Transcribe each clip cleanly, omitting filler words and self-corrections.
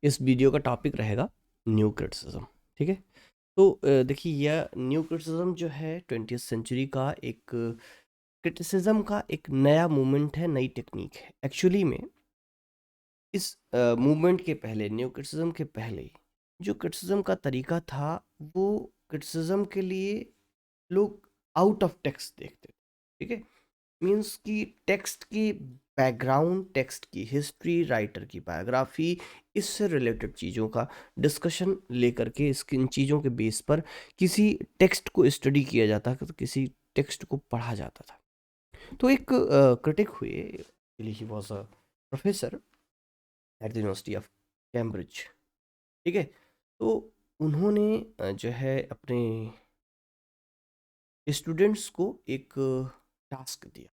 इस वीडियो का टॉपिक रहेगा न्यू क्रिटिसिज्म। ठीक है, तो देखिए यह न्यू क्रिटिसिज्म जो है 20th सेंचुरी का एक क्रिटिसिज्म का एक नया मूवमेंट है, नई टेक्निक है। एक्चुअली में इस मूवमेंट के पहले, न्यू क्रिटिसिज्म के पहले जो क्रिटिसिज्म का तरीका था, वो क्रिटिसिज्म के लिए लोग आउट ऑफ टेक्स्ट देखते थे। ठीक है, मीन्स कि टेक्स्ट की बैकग्राउंड, टेक्स्ट की हिस्ट्री, राइटर की बायोग्राफी, इससे रिलेटेड चीज़ों का डिस्कशन लेकर के इन चीज़ों के बेस पर किसी टेक्स्ट को स्टडी किया जाता था, तो किसी टेक्स्ट को पढ़ा जाता था। तो एक क्रिटिक हुए, he was a professor at the university of Cambridge. ठीक है, तो उन्होंने जो है अपने स्टूडेंट्स को एक टास्क दिया,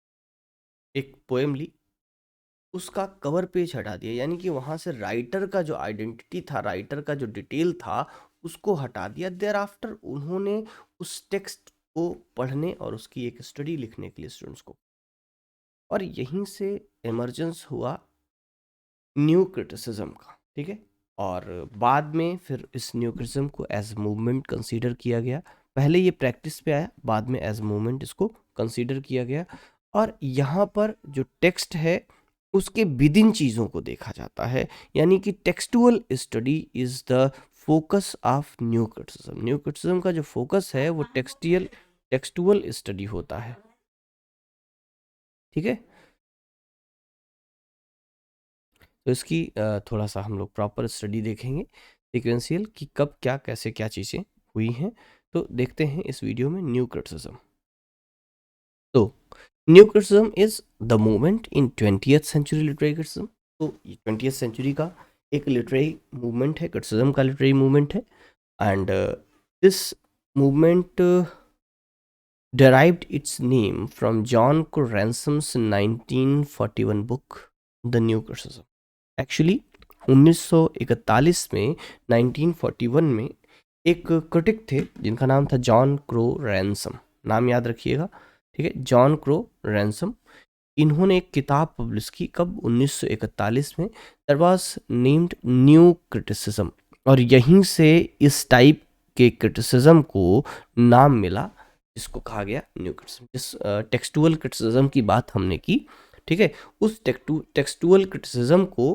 एक पोएम ली, उसका कवर पेज हटा दिया, यानी कि वहाँ से राइटर का जो आइडेंटिटी था, राइटर का जो डिटेल था, उसको हटा दिया। देयर आफ्टर उन्होंने उस टेक्स्ट को पढ़ने और उसकी एक स्टडी लिखने के लिए स्टूडेंट्स को, और यहीं से इमर्जेंस हुआ न्यू क्रिटिसिज्म का। ठीक है, और बाद में फिर इस न्यू क्रिटिसिज्म को एज मूवमेंट कंसीडर किया गया। पहले ये प्रैक्टिस पे आया, बाद में एज मूवमेंट इसको कंसीडर किया गया। और यहाँ पर जो टेक्स्ट है उसके विदिन चीज़ों को देखा जाता है, यानी कि textual study is the focus of new criticism. New criticism का जो फोकस है वो टेक्सटुअल स्टडी होता है। ठीक है, तो इसकी थोड़ा सा हम लोग प्रॉपर स्टडी देखेंगे सीक्वेंशियल, कि कब क्या कैसे क्या चीज़ें हुई हैं। तो देखते हैं इस वीडियो में न्यू क्रिटिसिज्म। तो new criticism is the movement in 20th century literary criticism. तो 20th सेंचुरी का एक लिटरेरी मूवमेंट है, क्रिटिसिज्म का लिटरेरी मूवमेंट है। And this movement derived its name from John Core Ransom's 1941 book The New Criticism। Actually 1941 में, 1941 में एक critic थे जिनका नाम था जॉन क्रो रैनसम। नाम याद रखिएगा, ठीक है, जॉन क्रो रैनसम। इन्होंने एक किताब पब्लिश की, कब? 1941 में। That was named new criticism, और यहीं से इस टाइप के क्रिटिसिज्म को नाम मिला, जिसको कहा गया न्यू क्रिटिसिज्म। जिस टेक्सटुअल क्रिटिसिज्म की बात हमने की, ठीक है, उस टेक्सटुअल क्रिटिसिज्म को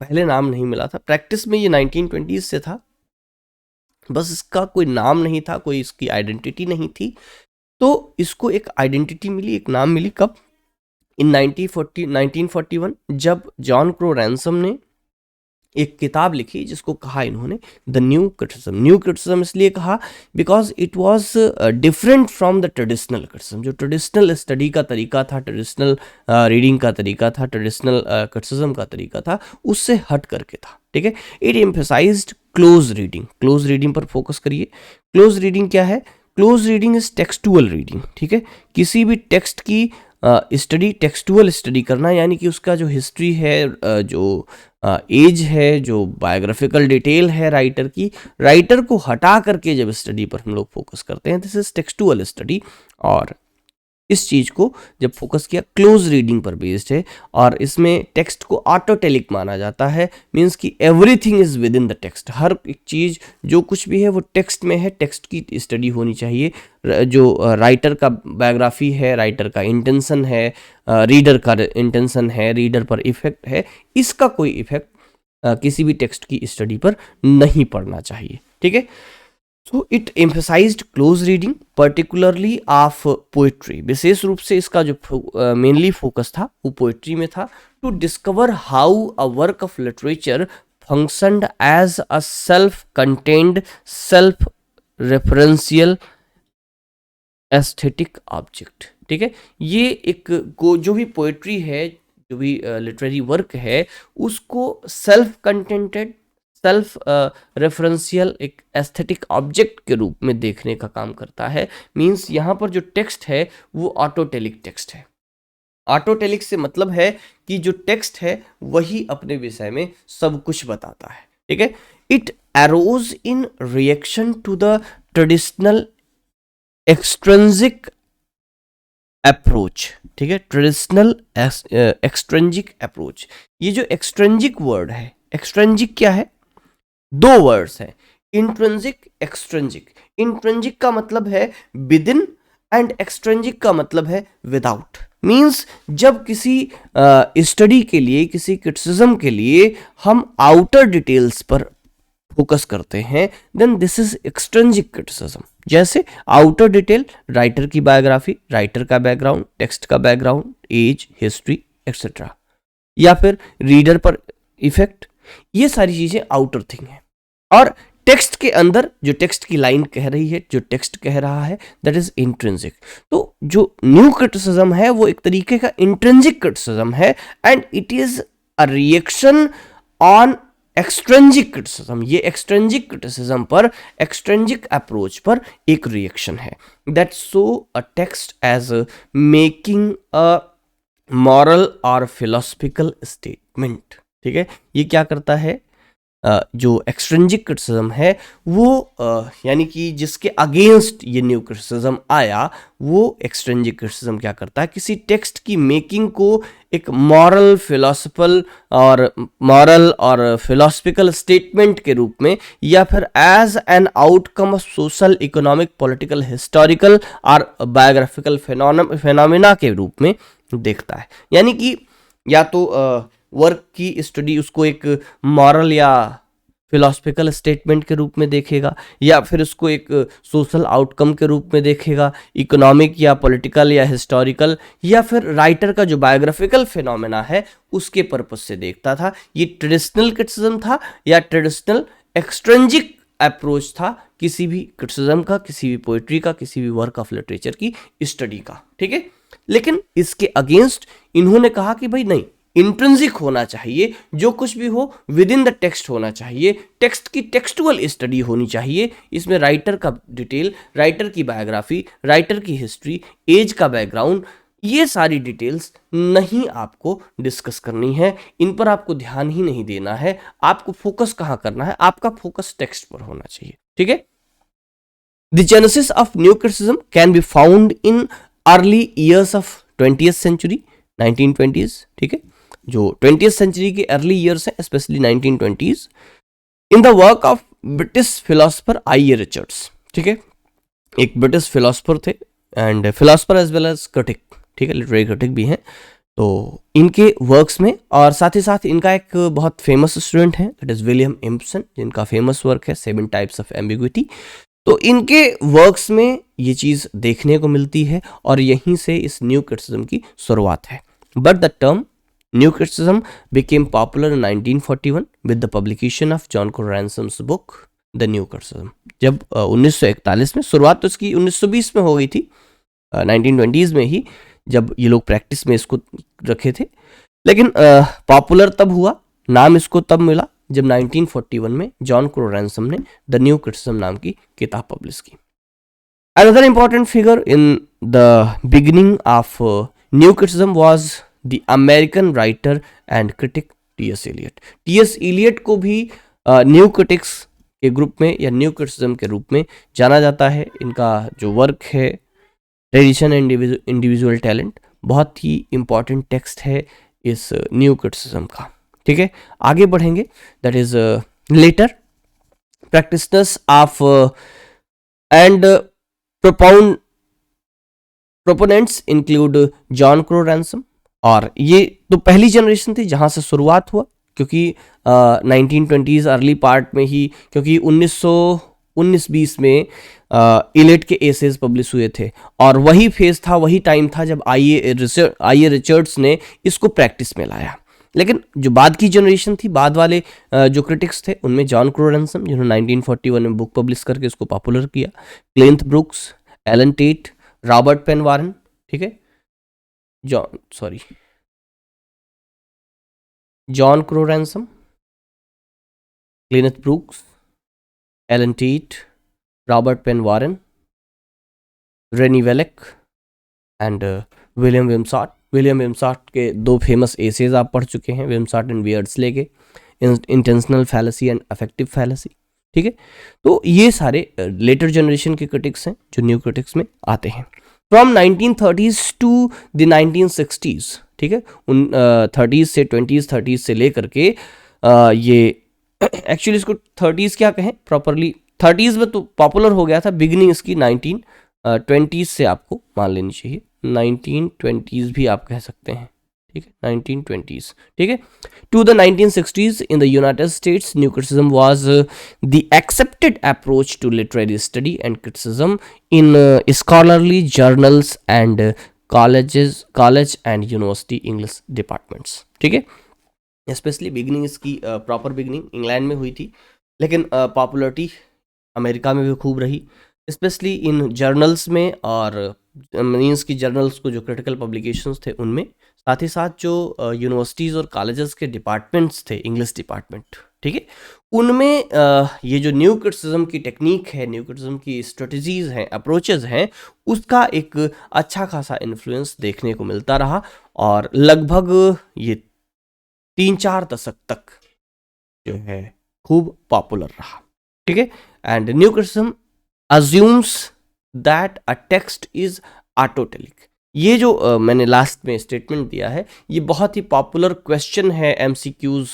पहले नाम नहीं मिला था। प्रैक्टिस में ये 1920s से था, बस इसका कोई नाम नहीं था, कोई इसकी आइडेंटिटी नहीं थी। तो इसको एक आइडेंटिटी मिली, एक नाम मिली, कब? इन 1941, जब जॉन क्रो रैनसम ने एक किताब लिखी जिसको कहा इन्होंने the new criticism. New criticism इसलिए कहा because it was different from the traditional criticism. जो ट्रेडिशनल स्टडी का तरीका था, ट्रेडिशनल रीडिंग का तरीका था, ट्रेडिशनल क्रिटिसिज्म का तरीका था, उससे हट करके था। ठीक है, it emphasised close reading. Close reading पर फोकस करिए। क्लोज रीडिंग क्या है? Close reading is textual reading. ठीक है, किसी भी टेक्स्ट की स्टडी, टेक्सटुअल स्टडी करना, यानी कि उसका जो हिस्ट्री है, जो एज है, जो बायोग्राफिकल डिटेल है राइटर की, राइटर को हटा करके जब स्टडी पर हम लोग फोकस करते हैं, दिस इज टेक्सटुअल स्टडी। और इस चीज़ को जब फोकस किया, क्लोज रीडिंग पर बेस्ड है, और इसमें टेक्स्ट को ऑटोटेलिक माना जाता है। मीन्स कि everything is within the text. हर एक चीज़ जो कुछ भी है वो टेक्स्ट में है, टेक्स्ट की स्टडी होनी चाहिए। जो राइटर का बायोग्राफी है, राइटर का इंटेंशन है, रीडर का इंटेंशन है, रीडर पर इफेक्ट है, इसका कोई इफेक्ट किसी भी टेक्स्ट की स्टडी पर नहीं पड़ना चाहिए। ठीक है, so it emphasised close reading particularly of poetry. विशेष रूप से इसका जो मेनली फोकस था वो पोइट्री में था। To discover how a work of literature functioned as a self contained, self referential aesthetic object. ठीक है, ये एक जो भी पोइट्री है, जो भी लिटरेरी वर्क है, उसको सेल्फ कंटेंटेड, सेल्फ रेफरेंशियल एक एस्थेटिक ऑब्जेक्ट के रूप में देखने का काम करता है। मींस यहाँ पर जो टेक्स्ट है वो ऑटोटेलिक टेक्स्ट है। ऑटोटेलिक से मतलब है कि जो टेक्स्ट है वही अपने विषय में सब कुछ बताता है। ठीक है, it arose in reaction to the traditional extrinsic approach. ठीक है, ट्रेडिशनल एक्सट्रेंजिक अप्रोच। ये जो एक्सट्रेंजिक वर्ड है, एक्सट्रेंजिक क्या है? दो वर्ड्स हैं, इंट्रिंसिक, एक्सट्रेंजिक। इंट्रिंसिक का मतलब है विद इन एंड एक्सट्रेंजिक का मतलब है विदाउट। मीन्स जब किसी स्टडी के लिए, किसी क्रिटिसिज्म के लिए हम आउटर डिटेल्स पर फोकस करते हैं, then this is extrinsic criticism. जैसे आउटर डिटेल, राइटर की बायोग्राफी, राइटर का बैकग्राउंड, टेक्स्ट का बैकग्राउंड, एज, हिस्ट्री एक्सेट्रा, या फिर रीडर पर इफेक्ट, ये सारी चीजें आउटर थिंग है। और टेक्स्ट के अंदर जो टेक्स्ट की लाइन कह रही है, जो टेक्स्ट कह रहा है, दैट इज इंट्रिंसिक। तो जो न्यू क्रिटिसिज्म है वो एक तरीके का इंट्रिंसिक क्रिटिसिज्म है, and it is a reaction on extrinsic criticism. ये एक्सट्रिंसिक क्रिटिसिज्म पर, एक्सट्रिंसिक अप्रोच पर एक रिएक्शन है। That so a text as making a moral और फिलोसफिकल स्टेटमेंट। ठीक है, ये क्या करता है? जो एक्सट्रिंसिक क्रिटिसिज्म है वो यानी कि जिसके अगेंस्ट ये न्यू क्रिटिसिज्म आया, वो एक्सट्रिंसिक क्रिटिसिज्म क्या करता है? किसी टेक्स्ट की मेकिंग को एक मॉरल और फिलोसफिकल स्टेटमेंट के रूप में, या फिर as an outcome of social, economic, political, historical और बायोग्राफिकल फेनोमेना के रूप में देखता है। यानी कि या तो वर्क की स्टडी उसको एक मॉरल या फिलोसफिकल स्टेटमेंट के रूप में देखेगा, या फिर उसको एक सोशल आउटकम के रूप में देखेगा, इकोनॉमिक या पॉलिटिकल या हिस्टोरिकल, या फिर राइटर का जो बायोग्राफिकल फिनोमेना है उसके पर्पस से देखता था। ये ट्रेडिशनल क्रिटिसिज्म था या ट्रेडिशनल एक्सट्रिंसिक अप्रोच था किसी भी क्रिटिसिज्म का, किसी भी पोइट्री का, किसी भी वर्क ऑफ लिटरेचर की स्टडी का। ठीक है, लेकिन इसके अगेंस्ट इन्होंने कहा कि भाई नहीं, इंट्रिंसिक होना चाहिए, जो कुछ भी हो विद इन द टेक्स्ट होना चाहिए, टेक्स्ट की टेक्सुअल स्टडी होनी चाहिए। इसमें राइटर का डिटेल, राइटर की बायोग्राफी, राइटर की हिस्ट्री, एज का बैकग्राउंड, ये सारी डिटेल्स नहीं आपको डिस्कस करनी है, इन पर आपको ध्यान ही नहीं देना है। आपको फोकस कहाँ करना है? आपका फोकस टेक्स्ट पर होना चाहिए। ठीक है, the genesis of new criticism can be found in early years of 20th century, 1920s। ठीक है, जो 20th सेंचुरी के अर्ली ईयर्स हैं, specially 1920s, in the work of British philosopher I A. Richards. ठीक है, एक ब्रिटिश फिलोसफर थे and philosopher as well as critic. ठीक है, लिटरेरी क्रिटिक भी हैं। तो इनके वर्क्स में, और साथ ही साथ इनका एक बहुत फेमस स्टूडेंट है, दैट इज विलियम एम्पसन, जिनका फेमस वर्क है 7 टाइप्स ऑफ एम्बिग्विटी। तो इनके वर्क्स में ये चीज़ देखने को मिलती है, और यहीं से इस न्यू क्रिटिसिज्म की शुरुआत है। But the term new criticism became popular in 1941 with the publication of John Crore Ransom's book The New Criticism। जब 1941 में, शुरुआत तो इसकी 1920 में हो गई थी, 1920s में ही, जब ये लोग प्रैक्टिस में इसको रखे थे, लेकिन पॉपुलर तब हुआ, नाम इसको तब मिला जब 1941 में जॉन क्रोर रैंसम ने द न्यू क्रिटिसिज्म नाम की किताब पब्लिश की। Another important figure in the beginning of new criticism was the American writer and critic T.S. Eliot। T.S. Eliot को भी न्यू क्रिटिक्स के ग्रुप में या न्यू क्रिटिसिज्म के रूप में जाना जाता है। इनका जो वर्क है ट्रेडिशन एंड इंडिविजुअल टैलेंट, बहुत ही इंपॉर्टेंट टेक्स्ट है इस न्यू क्रिटिसिज्म का। ठीक है, आगे बढ़ेंगे। That is later practitioners of and proponents include John Crowe Ransom. और ये तो पहली जनरेशन थी जहाँ से शुरुआत हुआ, क्योंकि 1920s अर्ली पार्ट में ही, क्योंकि 1919-20 में इलेट के एसेज पब्लिश हुए थे, और वही फेज था, वही टाइम था जब आई.ए. रिचर्ड्स ने इसको प्रैक्टिस में लाया। लेकिन जो बाद की जनरेशन थी, बाद वाले जो क्रिटिक्स थे, उनमें जॉन क्रोर रैंसम, जिन्होंने 1941 में बुक पब्लिश करके इसको पॉपुलर किया, Cleanth Brooks, Allen Tate, Robert Penn Warren. ठीक है, John Crowe Ransom, Cleanth Brooks, Allen Tate, Robert Penn Warren, René Wellek and William Wimsatt. William Wimsatt के 2 फेमस एसेज आप पढ़ चुके हैं, विमसार्ट एंड बियर्ड्सले के, intentional fallacy and affective fallacy. ठीक है, तो ये सारे लेटर जनरेशन के क्रिटिक्स हैं जो न्यू क्रिटिक्स में आते हैं। From 1930s to the 1960s। ठीक है, 30s से 20s 30s से लेकर के ये एक्चुअली इसको 30s क्या कहें प्रॉपरली, 30s में तो पॉपुलर हो गया था, बिगनिंग इसकी 1920s से आपको मान लेनी चाहिए, 1920s भी आप कह सकते हैं, ठीक है, 1920s, ठीक है। To the 1960s in the United States new criticism was the accepted approach to literary study and criticism in scholarly journals and college and university English departments, ठीक है। स्पेशली बिगनिंग इसकी प्रॉपर बिगनिंग इंग्लैंड में हुई थी, लेकिन popularity America में भी खूब रही, स्पेशली इन जर्नल्स में, और मीन्स की जर्नल्स को जो क्रिटिकल पब्लिकेशंस थे उनमें, साथ ही साथ जो यूनिवर्सिटीज़ और कॉलेजेस के डिपार्टमेंट्स थे, इंग्लिश डिपार्टमेंट, ठीक है, उनमें ये जो न्यू क्रिटिसिज्म की टेक्निक है, न्यू क्रिटिसिज्म की स्ट्रेटजीज हैं, अप्रोचेज हैं, उसका एक अच्छा खासा इन्फ्लुएंस देखने को मिलता रहा, और लगभग ये 3-4 दशक तक जो है खूब पॉपुलर रहा, ठीक है। And new criticism assumes that a text is autotelic. ये जो मैंने लास्ट में स्टेटमेंट दिया है, ये बहुत ही पॉपुलर क्वेश्चन है एमसीक्यूज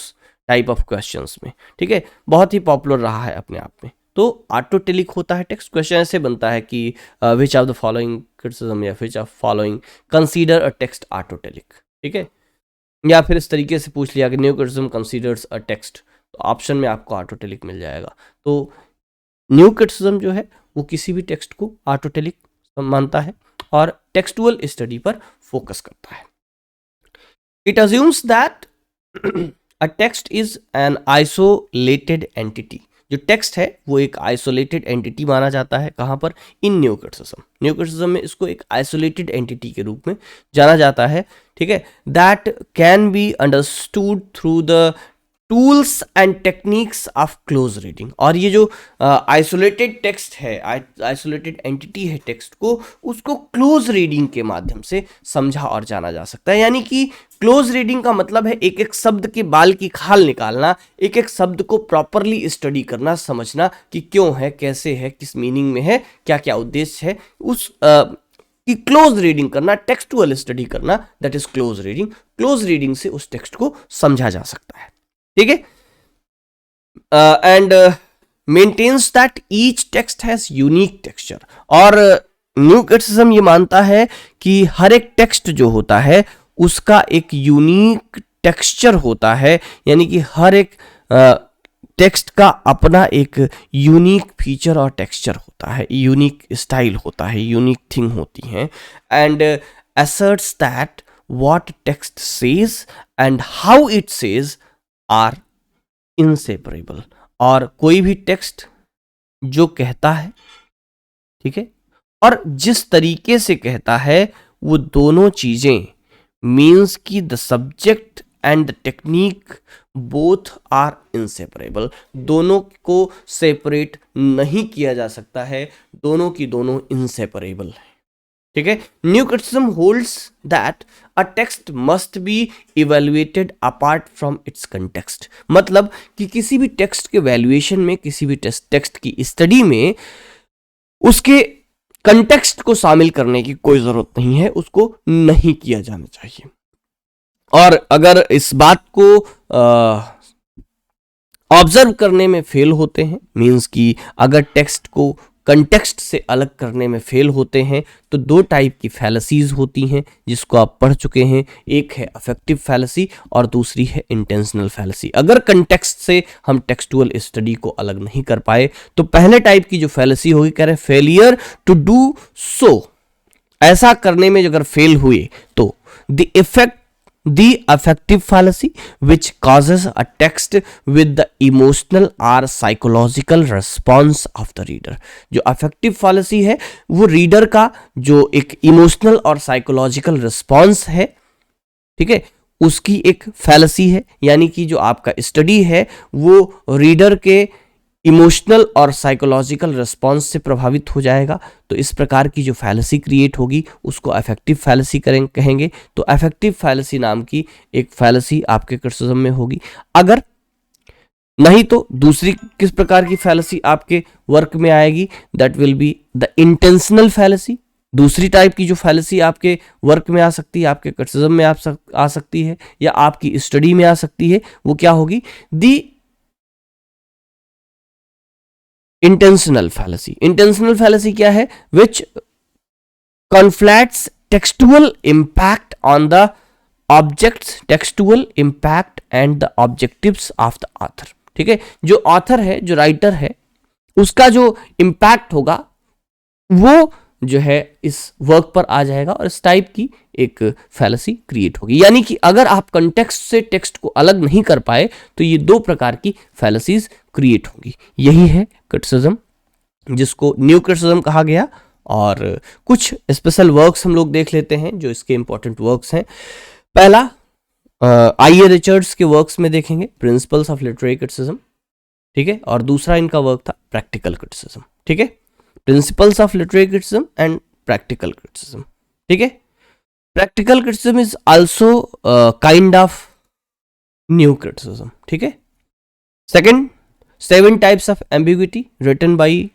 टाइप ऑफ क्वेश्चंस में, ठीक है, बहुत ही पॉपुलर रहा है अपने आप में। तो ऑटोटेलिक होता है टेक्स्ट, क्वेश्चन ऐसे बनता है कि which of the following criticism या which of following consider a text autotelic, ठीक है, या फिर इस तरीके से पूछ लिया कि new criticism considers a text, तो ऑप्शन में आपको ऑटोटेलिक मिल जाएगा। तो न्यू क्रिटिसिज्म जो है वो किसी भी टेक्स्ट को ऑटोटेलिक मानता है और टेक्सटुअल स्टडी पर फोकस करता है। It assumes that a text is an isolated entity. जो टेक्स्ट है वो एक आइसोलेटेड एंटिटी माना जाता है, कहाँ पर, इन न्यू क्रिटिसिज्म। न्यू क्रिटिसिज्म में इसको एक आइसोलेटेड एंटिटी के रूप में जाना जाता है, ठीक है, that can be understood through the tools and techniques of close reading. और ये जो आइसोलेटेड टेक्स्ट है, आइसोलेटेड एंटिटी है टेक्स्ट को, उसको क्लोज रीडिंग के माध्यम से समझा और जाना जा सकता है। यानी कि क्लोज रीडिंग का मतलब है एक एक शब्द के बाल की खाल निकालना, एक एक शब्द को प्रॉपरली स्टडी करना, समझना कि क्यों है, कैसे है, किस मीनिंग में है, क्या क्या उद्देश्य है, उस कि क्लोज रीडिंग करना, टेक्सटुअल स्टडी करना, that is close reading. Close reading से उस टेक्स्ट को समझा जा सकता है, ठीक है। And maintains that each text has unique texture. और न्यू क्रिटिसिज्म ये मानता है कि हर एक टेक्स्ट जो होता है उसका एक यूनिक टेक्सचर होता है, यानी कि हर एक टेक्स्ट का अपना एक यूनिक फीचर और टेक्सचर होता है, यूनिक स्टाइल होता है, यूनिक थिंग होती है। And asserts that what text says and how it says are inseparable. और कोई भी टेक्स्ट जो कहता है, ठीक है, और जिस तरीके से कहता है, वो दोनों चीजें मीन्स की the subject and the technique both are inseparable. दोनों को सेपरेट नहीं किया जा सकता है, दोनों की दोनों इनसेपरेबल है, ठीक है। New criticism holds that a text must be evaluated apart from its context. मतलब कि किसी भी टेक्स्ट के वैल्यूएशन में, किसी भी टेक्स्ट की स्टडी में उसके कंटेक्स्ट को शामिल करने की कोई जरूरत नहीं है, उसको नहीं किया जाना चाहिए। और अगर इस बात को ऑब्जर्व करने में फेल होते हैं, मीन्स कि अगर टेक्स्ट को कंटेक्स्ट से अलग करने में फेल होते हैं, तो दो टाइप की फैलेसीज होती हैं जिसको आप पढ़ चुके हैं। एक है अफेक्टिव फैलेसी और दूसरी है इंटेंशनल फैलेसी। अगर कंटेक्स्ट से हम टेक्सटुअल स्टडी को अलग नहीं कर पाए, तो पहले टाइप की जो फैलेसी होगी, कह रहे हैं फेलियर टू डू सो, ऐसा करने में अगर फेल हुए तो the affective fallacy which causes a text with the emotional or psychological response of the reader। जो affective fallacy है वो रीडर का जो एक इमोशनल और साइकोलॉजिकल रिस्पॉन्स है, ठीक है, उसकी एक फैलेसी है। यानी कि जो आपका स्टडी है वो रीडर के इमोशनल और साइकोलॉजिकल रिस्पॉन्स से प्रभावित हो जाएगा, तो इस प्रकार की जो फैलेसी क्रिएट होगी उसको अफेक्टिव फैलेसी कहेंगे। तो अफेक्टिव फैलेसी नाम की एक फैलेसी आपके क्रिटिसिज्म में होगी। अगर नहीं तो दूसरी किस प्रकार की फैलेसी आपके वर्क में आएगी, that will be the intentional fallacy. दूसरी टाइप की जो फैलेसी आपके वर्क में आ सकती है, आपके क्रिटिसिज्म में आ सकती है, या आपकी स्टडी में आ सकती है, वो क्या होगी? The intentional fallacy. Intentional fallacy क्या है? Which conflates textual impact on the objects, textual impact and the objectives of the author. ठीक है, जो ऑथर है, जो राइटर है, उसका जो इम्पैक्ट होगा वो जो है इस वर्क पर आ जाएगा और इस टाइप की एक फैलेसी क्रिएट होगी। यानी कि अगर आप कंटेक्स्ट से टेक्स्ट को अलग नहीं कर पाए तो ये दो प्रकार की फैलेसीज क्रिएट होंगी। यही है क्रिटिसिज्म, जिसको न्यू क्रिटिसिज्म कहा गया। और कुछ स्पेशल वर्क्स हम लोग देख लेते हैं जो इसके इंपॉर्टेंट वर्क्स हैं। पहला आई ए रिचर्ड्स के वर्क्स में देखेंगे प्रिंसिपल्स ऑफ लिटरेरी क्रिटिसिज्म, ठीक है, और दूसरा इनका वर्क था प्रैक्टिकल क्रिटिसिज्म। ठीक है, principles of literary criticism and practical criticism. ठीक है, practical criticism is also kind of new criticism. ठीक है, second, 7 types of ambiguity written by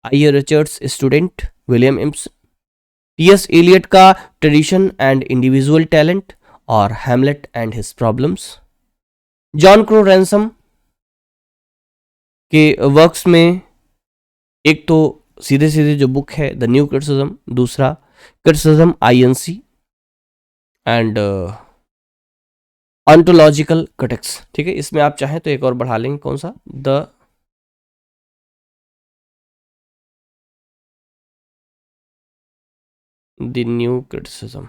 I A Richards student William Empson. T S. Eliot का tradition and individual talent और Hamlet and his problems. John Crowe Ransom के works में एक तो सीधे सीधे जो बुक है द न्यू क्रिटिसिज्म, दूसरा criticism INC and ontological critics. ठीक है, इसमें आप चाहें तो एक और बढ़ा लेंगे, कौन सा? The new criticism.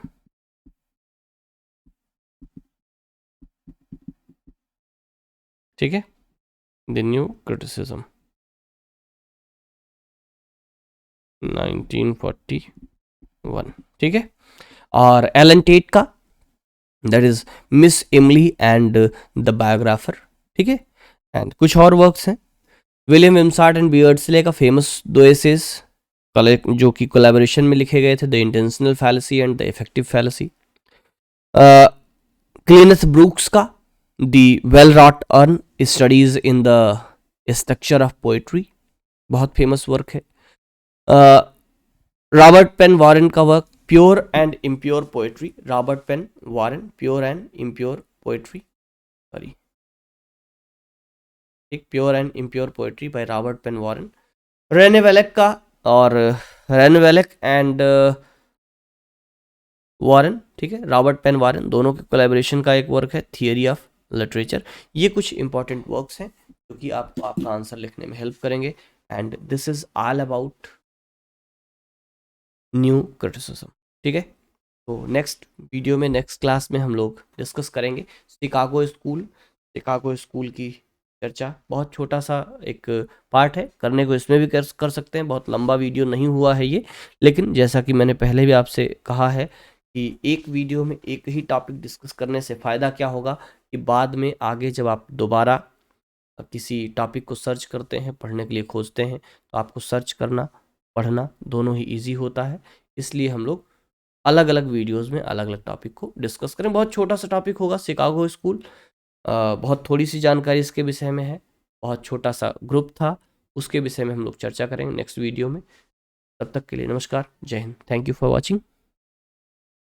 ठीक है, द न्यू क्रिटिसिज्म 1941। ठीक है, और एलन टेट का that is miss Emily and the biographer. ठीक है, एंड कुछ और वर्क्स हैं। विलियम विम्सार्ट एंड बियर्डस्ले का फेमस 2 एसेस जो कि कोलैबोरेशन में लिखे गए थे, the intentional fallacy and the affective fallacy. Cleanth Brooks का the well wrought urn studies in the structure of poetry, बहुत फेमस वर्क है। रॉबर्ट पेन वॉरेन का work pure and impure poetry, Robert Penn Warren, pure and impure poetry, sorry, ठीक, pure and impure poetry by Robert Penn Warren. René Wellek का, और Renee Wellek and Warren, ठीक है, Robert Penn Warren, दोनों के collaboration का एक work है थियरी ऑफ लिटरेचर। ये कुछ इंपॉर्टेंट वर्क्स हैं जो कि आपको आपका आंसर लिखने में हेल्प करेंगे। And this is all about new criticism. ठीक है, तो नेक्स्ट वीडियो में, नेक्स्ट क्लास में हम लोग डिस्कस करेंगे शिकागो स्कूल। शिकागो स्कूल की चर्चा, बहुत छोटा सा एक पार्ट है, करने को इसमें भी कर सकते हैं, बहुत लंबा वीडियो नहीं हुआ है ये। लेकिन जैसा कि मैंने पहले भी आपसे कहा है कि एक वीडियो में एक ही टॉपिक डिस्कस करने से फ़ायदा क्या होगा कि बाद में आगे जब आप दोबारा किसी टॉपिक को सर्च करते हैं, पढ़ने के लिए खोजते हैं, तो आपको सर्च करना, पढ़ना दोनों ही ईजी होता है। इसलिए हम लोग अलग अलग वीडियोज़ में अलग अलग टॉपिक को डिस्कस करें। बहुत छोटा सा टॉपिक होगा शिकागो स्कूल, बहुत थोड़ी सी जानकारी इसके विषय में है, बहुत छोटा सा ग्रुप था, उसके विषय में हम लोग चर्चा करेंगे नेक्स्ट वीडियो में। तब तक के लिए नमस्कार, जय Hind, thank you for watching.